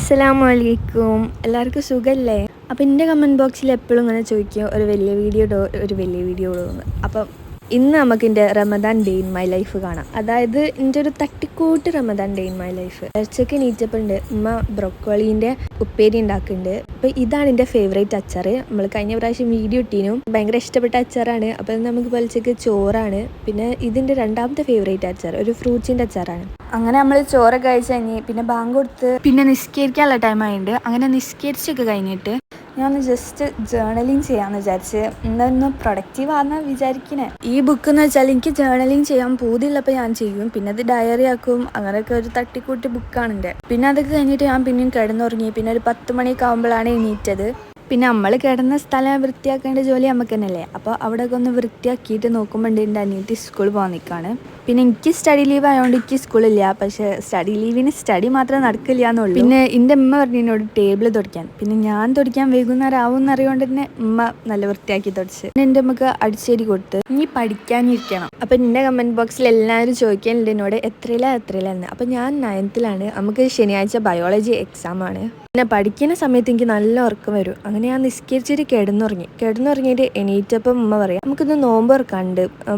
അസ്സലാമലൈക്കും. എല്ലാവർക്കും സുഖമല്ലേ? അപ്പോൾ എൻ്റെ കമൻറ്റ് ബോക്സിൽ എപ്പോഴും ഇങ്ങനെ ചോദിക്കും ഒരു വലിയ വീഡിയോ ഇടോ, ഒരു വലിയ വീഡിയോ ഇടുമോ എന്ന്. അപ്പം ഇന്ന് നമുക്ക് എൻ്റെ Ramadan day in my life കാണാം. അതായത് എൻ്റെ ഒരു തട്ടിക്കൂട്ട് Ramadan day in my life. ഇറച്ചൊക്കെ നീച്ചപ്പോണ്ട് ഉമ്മ ബ്രൊക്കോളീൻ്റെ ഉപ്പേരി ഉണ്ടാക്കുന്നുണ്ട്. അപ്പോൾ ഇതാണ് എൻ്റെ ഫേവറേറ്റ് അച്ചാർ. നമ്മൾ കഴിഞ്ഞ പ്രാവശ്യം വീഡിയോ ഇട്ടീനും. ഭയങ്കര ഇഷ്ടപ്പെട്ട അച്ചാറാണ്. അപ്പോൾ നമുക്ക് പൊലിച്ചക്ക് ചോറാണ്. പിന്നെ ഇതിൻ്റെ രണ്ടാമത്തെ ഫേവറേറ്റ് അച്ചാർ ഒരു ഫ്രൂട്ട്സിൻ്റെ അച്ചാറാണ്. അങ്ങനെ നമ്മൾ ചോറൊക്കെ കഴിച്ച് കഴിഞ്ഞ് പിന്നെ ബാങ്ക് കൊടുത്ത് പിന്നെ നിസ്കരിക്കാനുള്ള ടൈം ആയിട്ടുണ്ട്. അങ്ങനെ നിസ്കരിച്ചൊക്കെ കഴിഞ്ഞിട്ട് ഞാൻ ജസ്റ്റ് ജേർണലിങ് ചെയ്യാമെന്ന് വിചാരിച്ച് ഇന്നൊന്ന് പ്രൊഡക്റ്റീവ് ആണെന്ന് വിചാരിക്കണേ. ഈ ബുക്ക് എന്ന് വെച്ചാൽ എനിക്ക് ജേർണലിങ് ചെയ്യാൻ പൂതിയുള്ളപ്പോൾ ഞാൻ ചെയ്യും. പിന്നെ അത് ഡയറി ആക്കും. അങ്ങനെയൊക്കെ ഒരു തട്ടിക്കൂട്ടി ബുക്കാണ് എൻ്റെ. പിന്നെ അതൊക്കെ കഴിഞ്ഞിട്ട് ഞാൻ പിന്നെയും കിടന്നുറങ്ങി. പിന്നെ ഒരു 10 മണിയൊക്കെ ആകുമ്പോഴാണ് എണീറ്റത്. പിന്നെ നമ്മൾ കിടന്ന സ്ഥലം വൃത്തിയാക്കേണ്ട ജോലി നമുക്ക് തന്നെയല്ലേ. അപ്പോൾ അവിടെയൊക്കെ ഒന്ന് വൃത്തിയാക്കിയിട്ട് നോക്കുമ്പോൾ എൻ്റെ അനിയത്തി സ്കൂളിൽ പോകാൻ നിൽക്കുകയാണ്. പിന്നെ എനിക്ക് സ്റ്റഡി ലീവ് ആയതുകൊണ്ട് എനിക്ക് സ്കൂളില്ല. പക്ഷേ സ്റ്റഡി ലീവിന് സ്റ്റഡി മാത്രമേ നടക്കില്ല എന്നുള്ളൂ. പിന്നെ എൻ്റെ ഉമ്മ പറഞ്ഞു എന്നോട് ടേബിൾ തുടയ്ക്കാൻ. പിന്നെ ഞാൻ തുടയ്ക്കാൻ വൈകുന്നേരം ആവും എന്നറിയുകൊണ്ട് തന്നെ ഉമ്മ നല്ല വൃത്തിയാക്കി തുടച്ച്. പിന്നെ എൻ്റെ അമ്മക്ക് അടിച്ചേരി കൊടുത്ത് ഇനി പഠിക്കാനിരിക്കണം. അപ്പം എൻ്റെ കമൻറ്റ് ബോക്സിൽ എല്ലാവരും ചോദിക്കാനുണ്ട് എന്നോട് എത്രയിലാന്ന്. അപ്പം ഞാൻ 9th നമുക്ക് ശനിയാഴ്ച ബയോളജി എക്സാം ആണ്. പിന്നെ പഠിക്കുന്ന സമയത്ത് എനിക്ക് നല്ല ഉറക്കം വരും. അങ്ങനെ ഞാൻ നിസ്കരിച്ചിട്ട് കിടന്നുറങ്ങിയിട്ട് എണീറ്റപ്പം ഉമ്മ പറയാം നമുക്കിന്ന് നോമ്പ്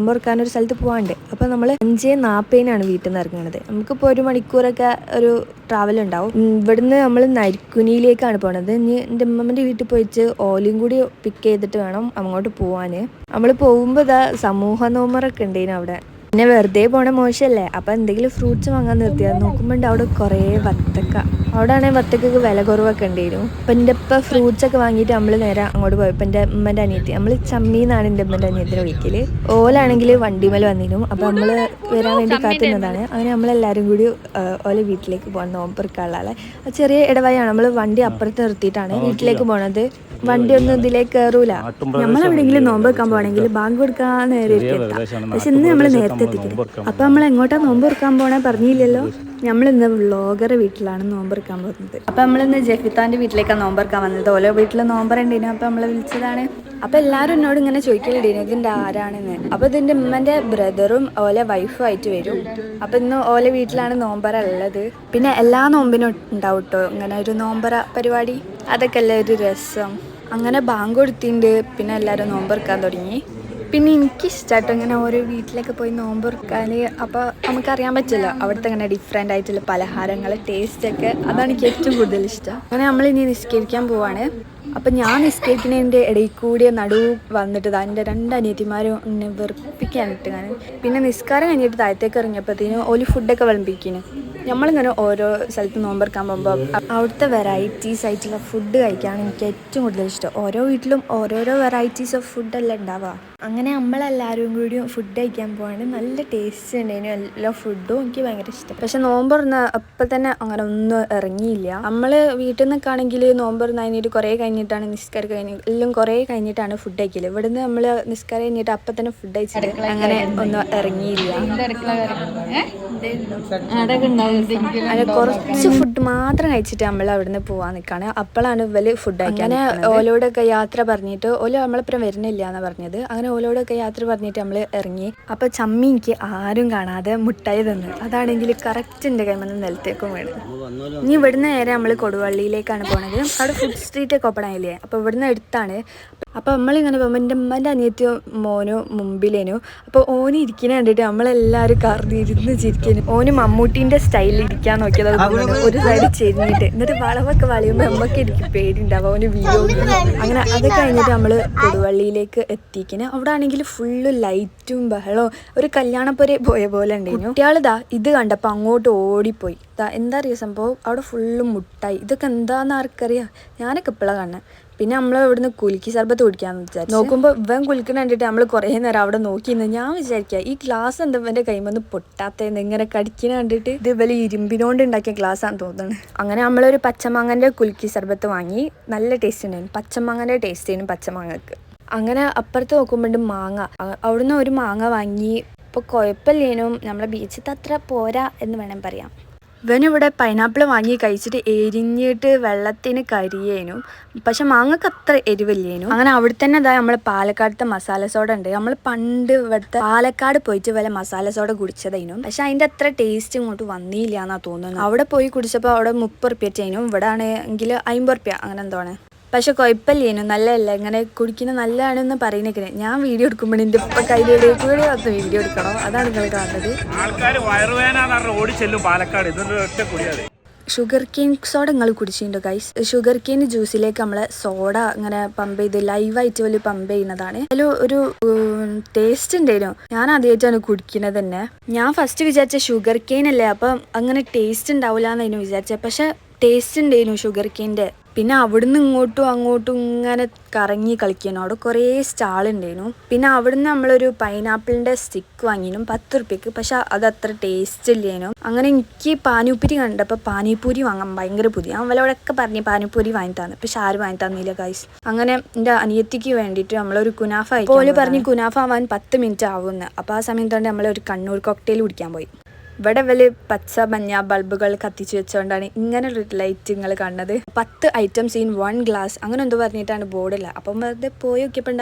തുറക്കാനൊരു സ്ഥലത്ത് പോകാണ്ട്. അപ്പോൾ നമ്മൾ 5:40 വീട്ടിൽ നിന്ന് ഇറങ്ങുന്നത്. നമുക്കിപ്പോൾ 1 മണിക്കൂറൊക്കെ ഒരു ട്രാവൽ ഉണ്ടാവും. ഇവിടുന്ന് നമ്മൾ നരിക്കുനിയിലേക്കാണ് പോണത്. ഇനി എൻ്റെ അമ്മമ്മൻ്റെ വീട്ടിൽ പോയിട്ട് ഓലയും കൂടി പിക്ക് ചെയ്തിട്ട് വേണം അങ്ങോട്ട് പോവാൻ. നമ്മൾ പോകുമ്പോൾ ഇതാ സമൂഹ നോമ്പറൊക്കെ ഉണ്ടേനു അവിടെ. പിന്നെ വെറുതെ പോണ മോശമല്ലേ. അപ്പം എന്തെങ്കിലും ഫ്രൂട്ട്സ് വാങ്ങാൻ നിർത്തിയാൽ നോക്കുമ്പോൾ അവിടെ കുറേ വത്തക്ക. അവിടെ ആണെങ്കിൽ വത്തക്കൊക്കെ വില കുറവൊക്കെ ഉണ്ടായിരുന്നു. അപ്പം എൻ്റെ ഇപ്പം ഫ്രൂട്ട്സ് ഒക്കെ വാങ്ങിയിട്ട് നമ്മൾ നേരെ അങ്ങോട്ട് പോയപ്പോൾ എൻ്റെ ഉമ്മൻ്റെ അനിയത്തി നമ്മൾ ചമ്മീന്നാണ് എൻ്റെ ഉമ്മൻ്റെ അനിയത്തിനെ വിളിക്കൽ. ഓലാണെങ്കിൽ വണ്ടിമേൽ വന്നിരുന്നു. അപ്പം നമ്മൾ വരാൻ വേണ്ടി കാത്തുന്നതാണ്. അങ്ങനെ നമ്മളെല്ലാവരും കൂടി ഓല വീട്ടിലേക്ക് പോകാൻ നോമ്പെടുക്കാനുള്ള ചെറിയ ഇടവഴിയാണ്. നമ്മൾ വണ്ടി അപ്പുറത്ത് നിർത്തിയിട്ടാണ് വീട്ടിലേക്ക് പോണത്. വണ്ടി ഒന്നും ഇതിലേക്ക് കയറൂല. നമ്മളെവിടെയെങ്കിലും നോമ്പ് വെക്കാൻ പോകണമെങ്കിൽ ബാങ്ക് കൊടുക്കാൻ നേരെ എത്താം. പക്ഷെ ഇന്ന് നമ്മൾ നേരത്തെ എത്തിക്കണം. അപ്പം നമ്മൾ എങ്ങോട്ടാ നോമ്പ് വെക്കാൻ പോകണേ പറഞ്ഞില്ലല്ലോ. നമ്മളിന്ന് വ്ളോഗറെ വീട്ടിലാണ് നോമ്പ് വെക്കാൻ പോകുന്നത്. അപ്പം നമ്മളിന്ന് ജഫിത്താൻ്റെ വീട്ടിലേക്കാണ് നോമ്പ് വെക്കാൻ വന്നത്. ഓരോ വീട്ടിൽ നോമ്പറുണ്ടേനു. അപ്പം നമ്മളെ വിളിച്ചതാണ്. അപ്പം എല്ലാവരും എന്നോട് ഇങ്ങനെ ചോദിക്കലുണ്ടേനു ഇതിൻ്റെ ആരാണെന്ന്. അപ്പം ഇതിൻ്റെ ഉമ്മൻ്റെ ബ്രദറും ഓലെ വൈഫും ആയിട്ട് വരും. അപ്പം ഇന്ന് ഓലെ വീട്ടിലാണ് നോമ്പറ ഉള്ളത്. പിന്നെ എല്ലാ നോമ്പിനും ഉണ്ടാവും കേട്ടോ ഇങ്ങനെ ഒരു നോമ്പറ പരിപാടി. അതൊക്കെ അല്ലേ ഒരു രസം. അങ്ങനെ ബാങ്ക് കൊടുത്തിട്ടുണ്ട്. പിന്നെ എല്ലാവരും നോമ്പെറുക്കാൻ തുടങ്ങി. പിന്നെ എനിക്കിഷ്ടമായിട്ടോ ഇങ്ങനെ ഓരോ വീട്ടിലൊക്കെ പോയി നോമ്പെറുക്കാൻ. അപ്പോൾ നമുക്കറിയാൻ പറ്റില്ല അവിടുത്തെ ഇങ്ങനെ ഡിഫറെൻ്റ് ആയിട്ടുള്ള പലഹാരങ്ങൾ ടേസ്റ്റൊക്കെ. അതാണ് എനിക്ക് ഏറ്റവും കൂടുതൽ ഇഷ്ടം. അങ്ങനെ നമ്മളിനി നിസ്കരിക്കാൻ പോവാണ്. അപ്പം ഞാൻ നിസ്കരിക്കുന്നതിൻ്റെ ഇടയിൽ കൂടി നടുവ് വന്നിട്ട് എൻ്റെ 2 അനിയത്തിമാരും എന്നെ വെറുപ്പിക്കാനിട്ട് ഞാൻ. പിന്നെ നിസ്കാരം കഴിഞ്ഞിട്ട് താഴത്തേക്ക് ഇറങ്ങിയപ്പോഴത്തേനും ഓല് ഫുഡൊക്കെ വിളമ്പിക്കുന്നു. നമ്മളിങ്ങനെ ഓരോ സ്ഥലത്ത് നോമ്പെടുക്കാൻ പോകുമ്പോൾ അവിടുത്തെ വെറൈറ്റീസ് ആയിട്ടുള്ള ഫുഡ് കഴിക്കാനാണ് എനിക്ക് ഏറ്റവും കൂടുതൽ ഇഷ്ടം. ഓരോ വീട്ടിലും ഓരോരോ വെറൈറ്റീസ് ഓഫ് ഫുഡെല്ലാം ഉണ്ടാവുക. അങ്ങനെ നമ്മളെല്ലാവരും കൂടി ഫുഡ് കഴിക്കാൻ പോവാണ്. നല്ല ടേസ്റ്റ് ഉണ്ടായിരുന്നു എല്ലാ ഫുഡും. എനിക്ക് ഭയങ്കര ഇഷ്ടം. പക്ഷെ നോമ്പ് തുറന്ന അപ്പം തന്നെ അങ്ങനെ ഒന്നും ഇറങ്ങിയില്ല. നമ്മൾ വീട്ടിൽ നിന്നൊക്കെ ആണെങ്കിൽ നോമ്പ് തുറന്ന് കഴിഞ്ഞിട്ട് കുറേ കഴിഞ്ഞിട്ടാണ് നിസ്കാരം എല്ലാം കുറേ കഴിഞ്ഞിട്ടാണ് ഫുഡ് കഴിക്കല്. ഇവിടുന്ന് നമ്മൾ നിസ്കാരം കഴിഞ്ഞിട്ട് അപ്പം തന്നെ ഫുഡ് കഴിച്ചിട്ട് അങ്ങനെ ഒന്നും ഇറങ്ങിയില്ല. അങ്ങനെ കുറച്ച് ഫുഡ് മാത്രം കഴിച്ചിട്ട് നമ്മൾ അവിടുന്ന് പോവാൻ നിൽക്കുകയാണ്. അപ്പോഴാണ് ഇവല് ഫുഡ് കഴിക്കാൻ. അങ്ങനെ ഓലോടൊക്കെ യാത്ര പറഞ്ഞിട്ട് ഓല നമ്മളെപ്പുറം വരുന്നില്ല എന്നാണ് പറഞ്ഞത്. അങ്ങനെ ഓലോടൊക്കെ യാത്ര പറഞ്ഞിട്ട് നമ്മൾ ഇറങ്ങി. അപ്പോൾ ചമ്മി എനിക്ക് ആരും കാണാതെ മുട്ടായി തന്നു. അതാണെങ്കിൽ കറക്റ്റ് എൻ്റെ കൈമന്ന് നിലത്തേക്കും വീണ്. ഇനി ഇവിടുന്ന് നേരെ നമ്മൾ കൊടുവള്ളിയിലേക്കാണ് പോണത്. അവിടെ ഫുഡ് സ്ട്രീറ്റൊക്കെ ഓപ്പൺ ആയില്ലേ. അപ്പോൾ ഇവിടുന്ന് അടുത്താണ്. അപ്പോൾ നമ്മളിങ്ങനെ പോകുമ്പോൾ എൻ്റെ ഉമ്മൻ്റെ അനിയത്തിയും മോനും മുമ്പിലേനു. അപ്പോൾ ഓന് ഇരിക്കുന്ന കണ്ടിട്ട് നമ്മളെല്ലാവരും കറിഞ്ഞിരുന്ന് ചിരിക്കുന്നു. ഓന് മമ്മൂട്ടീൻ്റെ സ്റ്റൈലിൽ ഇരിക്കാൻ നോക്കിയത് ഒരു സൈഡ് ചെരിഞ്ഞിട്ട്. എന്നിട്ട് വളവൊക്കെ വളയുമ്പോൾ അമ്മക്ക് എനിക്ക് പേടിയുണ്ടാവും ഓന് വീഡിയോ. അങ്ങനെ അത് കഴിഞ്ഞിട്ട് നമ്മൾ കൊടുവള്ളിയിലേക്ക് എത്തിക്കുന്നത്. അവിടെ ആണെങ്കിൽ ഫുള്ള് ലൈറ്റും ബഹളവും ഒരു കല്യാണപ്പുര പോയ പോലെ ഉണ്ടായിരുന്നു. കുട്ടികളിതാ ഇത് കണ്ടപ്പോൾ അങ്ങോട്ട് ഓടിപ്പോയി. എന്താ അറിയാം സംഭവം അവിടെ ഫുള്ള് മുട്ടായി. ഇതൊക്കെ എന്താണെന്ന് ആർക്കറിയാം. ഞാനൊക്കെ ഇപ്പോഴാണ് കാണുന്നത്. പിന്നെ നമ്മൾ ഇവിടുന്ന് കുലുക്കി സർബത്ത് കുടിക്കാമെന്ന് വിചാരിച്ചു. നോക്കുമ്പോൾ ഇവൻ കുലുക്കുന്ന കണ്ടിട്ട് നമ്മൾ കുറേ നേരം അവിടെ നോക്കിയിരുന്നു. ഞാൻ വിചാരിക്കുക ഈ ഗ്ലാസ് എന്താ ഇവൻ്റെ കൈമന്ന് പൊട്ടാത്തതെന്ന് ഇങ്ങനെ കടിക്കുന്ന കണ്ടിട്ട് ഇത് വലിയ ഇരുമ്പിനോണ്ട് ഉണ്ടാക്കിയ ഗ്ലാസ്സാണെന്ന് തോന്നുന്നു. അങ്ങനെ നമ്മളൊരു പച്ചമാങ്ങൻ്റെ കുലുക്കി സർബത്ത് വാങ്ങി. നല്ല ടേസ്റ്റ് ഉണ്ടായിരുന്നു. പച്ചമാങ്ങൻ്റെ ടേസ്റ്റ് ചെയ്യുന്നു പച്ചമാങ്ങക്ക്. അങ്ങനെ അപ്പുറത്ത് നോക്കുമ്പോൾ മാങ്ങ. അവിടുന്ന് ഒരു മാങ്ങ വാങ്ങി. ഇപ്പോൾ കുഴപ്പമില്ലേനും നമ്മളെ ബീച്ചിൽ അത്ര പോരാ എന്ന് വേണം പറയാം. ഇവനിവിടെ പൈനാപ്പിൾ വാങ്ങി കഴിച്ചിട്ട് എരിഞ്ഞിട്ട് വെള്ളത്തിന് കരിയേനു. പക്ഷെ മാങ്ങക്ക് അത്ര എരിവില്ലേനു. അങ്ങനെ അവിടെ തന്നെ ഇതാ നമ്മളെ പാലക്കാടത്തെ മസാല സോഡ ഉണ്ട്. നമ്മൾ പണ്ട് ഇവിടുത്തെ പാലക്കാട് പോയിട്ട് വല്ല മസാല സോഡ കുടിച്ചതേനു. പക്ഷെ അതിന്റെ അത്ര ടേസ്റ്റ് ഇങ്ങോട്ട് വന്നില്ല എന്നാ തോന്നുന്നു. അവിടെ പോയി കുടിച്ചപ്പോൾ അവിടെ 30 റുപ്യ ചെയ്യുന്നു. ഇവിടെ ആണെങ്കിൽ 50 റുപ്യ അങ്ങനെ എന്തോണ്. പക്ഷെ കുഴപ്പമില്ലേനു, നല്ലതല്ല. ഇങ്ങനെ കുടിക്കുന്ന നല്ലതാണെന്ന് പറയുന്നേക്കിനെ ഞാൻ വീഡിയോ എടുക്കുമ്പോൾ എൻ്റെ ഇപ്പം കയ്യിലേക്ക് കൂടി വന്ന് വീഡിയോ എടുക്കണം. അതാണ് നിങ്ങൾ കാണുന്നത്. ഷുഗർ കെയിൻ സോഡ നിങ്ങൾ കുടിച്ചിട്ടുണ്ടോ ഗൈസ്? ഷുഗർ കെയിൻ ജ്യൂസിലേക്ക് നമ്മൾ സോഡ ഇങ്ങനെ പമ്പ് ചെയ്ത് ലൈവായിട്ട് വലിയ പമ്പ് ചെയ്യുന്നതാണ്. അതിൽ ഒരു ടേസ്റ്റ് ഉണ്ടായിരുന്നു. ഞാൻ ആദ്യമായിട്ടാണ് കുടിക്കുന്നത് തന്നെ. ഞാൻ ഫസ്റ്റ് വിചാരിച്ച ഷുഗർ കെയിൻ അല്ലേ, അപ്പം അങ്ങനെ ടേസ്റ്റ് ഉണ്ടാവില്ല എന്നായിരുന്നു വിചാരിച്ചത്. പക്ഷെ ടേസ്റ്റ് ഉണ്ടായിരുന്നു ഷുഗർ കെയിൻ്റെ. പിന്നെ അവിടുന്ന് ഇങ്ങോട്ടും അങ്ങോട്ടും ഇങ്ങനെ കറങ്ങി കളിക്കണം. അവിടെ കുറേ സ്റ്റാളുണ്ടായിരുന്നു. പിന്നെ അവിടുന്ന് നമ്മളൊരു പൈനാപ്പിളിൻ്റെ സ്റ്റിക്ക് വാങ്ങിനും 10 റുപ്യക്ക്. പക്ഷെ അത് അത്ര ടേസ്റ്റ് ഇല്ലേനു. അങ്ങനെ എനിക്ക് പാനിപ്പൂരി കണ്ടപ്പോൾ പാനിപ്പൂരി വാങ്ങാൻ ഭയങ്കര പുതിയ. ഞാൻ അവളോടൊക്കെ പറഞ്ഞ് പാനിപ്പൂരി വാങ്ങി തന്നു. പക്ഷെ ആരും വാങ്ങി തന്നില്ല ഗൈസ്. അങ്ങനെ എൻ്റെ അനിയത്തിക്ക് വേണ്ടിയിട്ട് നമ്മളൊരു കുനാഫ പോലെ പറഞ്ഞ് കുനാഫ ആവാൻ 10 മിനിറ്റ് ആവുമെന്ന്. അപ്പോൾ ആ സമയത്ത് കൊണ്ട് നമ്മളൊരു കണ്ണൂർ കോക്ടെയിൽ കുടിക്കാൻ പോയി. ഇവിടെ വലിയ പച്ച മഞ്ഞ ബൾബുകൾ കത്തിച്ച് വെച്ചുകൊണ്ടാണ് ഇങ്ങനെ ഒരു ലൈറ്റ് നിങ്ങൾ കാണുന്നത്. 10 ഐറ്റംസ് ഇൻ 1 ഗ്ലാസ് അങ്ങനെ എന്തോ പറഞ്ഞിട്ടാണ് ബോർഡില്ല. അപ്പം അത് പോയി നോക്കിയപ്പോൾ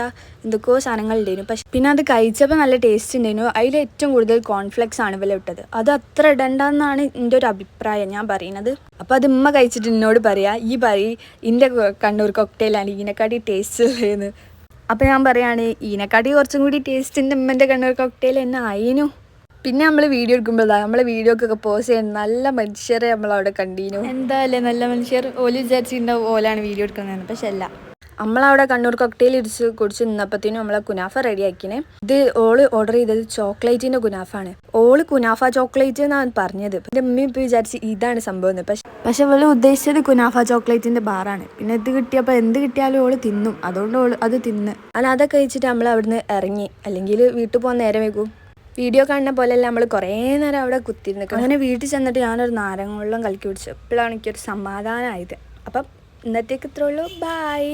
എന്തൊക്കെയോ സാധനങ്ങൾ ഉണ്ടായിരുന്നു. പക്ഷെ പിന്നെ അത് കഴിച്ചപ്പോൾ നല്ല ടേസ്റ്റ് ഉണ്ടായിരുന്നു. അതിൽ ഏറ്റവും കൂടുതൽ കോൺഫ്ലെക്സ് ആണ് വില ഇട്ടത്. അത് അത്ര ഇടണ്ടെന്നാണ് എൻ്റെ ഒരു അഭിപ്രായം ഞാൻ പറയുന്നത്. അപ്പോൾ അത് ഉമ്മ കഴിച്ചിട്ട് എന്നോട് പറയാ, ഈ എൻ്റെ കണ്ണൂർ കോക്ടെയിലാണ് ഇതിനെക്കാട്ടി ടേസ്റ്റ് ഉള്ളതെന്ന്. അപ്പോൾ ഞാൻ പറയുകയാണ് ഇതിനെക്കാട്ടി കുറച്ചും കൂടി ടേസ്റ്റിൻ്റെ ഉമ്മൻ്റെ കണ്ണൂർ കോക്ടെയിൽ തന്നെ ആയിരുന്നു. പിന്നെ നമ്മൾ വീഡിയോ എടുക്കുമ്പോഴാണ് നമ്മളെ വീഡിയോക്കൊക്കെ പോസ്റ്റ് ചെയ്യാൻ നല്ല മനുഷ്യരെ നമ്മളവിടെ കണ്ടീനു. എന്തായാലും നല്ല മനുഷ്യർ ഓല് വിചാരിച്ചിട്ടുണ്ടാവും ഓലാണ് വീഡിയോ എടുക്കുന്നതെന്ന്. പക്ഷെ അല്ല, നമ്മളവിടെ കണ്ണൂർ കോക്ടെയിൽ കുടിച്ച് നിന്നപ്പോഴത്തേനും നമ്മളെ കുനാഫ റെഡിയാക്കിനെ. ഇത് ഓള് ഓർഡർ ചെയ്തത് ചോക്ലേറ്റിൻ്റെ കുനാഫാണ്. ഓള് കുനാഫ ചോക്ലേറ്റ് എന്നാണ് പറഞ്ഞത്. എൻ്റെ ഉമ്മ ഇപ്പോൾ വിചാരിച്ച് ഇതാണ് സംഭവം എന്ന്. പക്ഷെ അവൾ ഉദ്ദേശിച്ചത് കുനാഫ ചോക്ലേറ്റിൻ്റെ ബാറാണ്. പിന്നെ ഇത് കിട്ടിയപ്പോൾ എന്ത് കിട്ടിയാലും ഓള് തിന്നും. അതുകൊണ്ട് ഓള് അത് തിന്ന്. അല്ല അതൊക്കെ കഴിച്ചിട്ട് നമ്മൾ അവിടുന്ന് ഇറങ്ങി. അല്ലെങ്കിൽ വീട്ടിൽ പോകാൻ നേരം വൈകും. വീഡിയോ കാണുന്ന പോലെയല്ല നമ്മൾ കുറേ നേരം അവിടെ കുത്തിരുന്നു. അങ്ങനെ വീട്ടിൽ ചെന്നിട്ട് ഞാനൊരു നാരങ്ങ വെള്ളം കലക്കി പിടിച്ചു. എപ്പോഴാണ് എനിക്കൊരു സമാധാനമായത്. അപ്പം ഇന്നത്തേക്ക് ഇത്രേ ഉള്ളൂ. ബായ്.